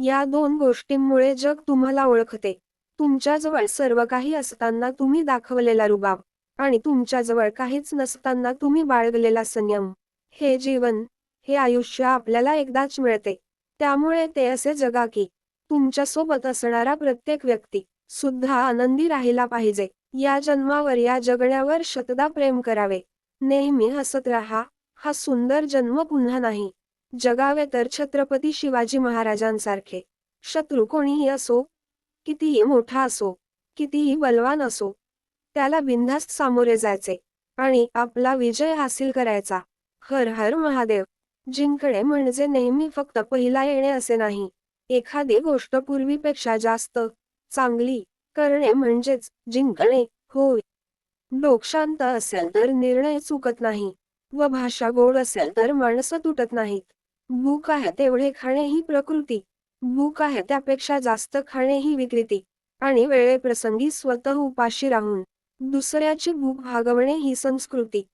या दोन गोष्टींमुळे जग तुम्हाला ओळखते. तुमच्याजवळ सर्व काही असताना तुम्ही दाखवलेला रुबाब आणि तुमच्याजवळ काहीच नसताना तुम्ही बाळगलेला संयम. हे जीवन, हे आयुष्य आपल्याला एकदाच मिळते. त्यामुळे ते असे जगा की तुमच्यासोबत असणारा प्रत्येक व्यक्ती सुद्धा आनंदी राहिला पाहिजे. या जन्मावर, या जगण्यावर शतदा प्रेम करावे. नेहमी हसत राहा. हा सुंदर जन्म पुन्हा नाही जगावे तर छत्रपती शिवाजी महाराजांसारखे. शत्रू कोणीही असो, कितीही मोठा असो, कितीही बलवान असो, त्याला बिनधास्त सामोरे जायचे आणि आपला विजय हासिल करायचा. हर हर महादेव. जिंकणे म्हणजे नेहमी फक्त पहिला येणे असे नाही. एखादी गोष्ट पूर्वीपेक्षा जास्त चांगली करणे म्हणजेच जिंकणे होय. डोक शांत असेल तर निर्णय चुकत नाही व भाषा गोड असेल तर माणसं तुटत नाहीत. भूक आहे तेवढे खाणे ही प्रकृती, भूक आहे त्यापेक्षा जास्त खाणे ही विकृती आणि वेळेप्रसंगी स्वतः उपाशी राहून दुसऱ्याची भूक भागवणे ही संस्कृती.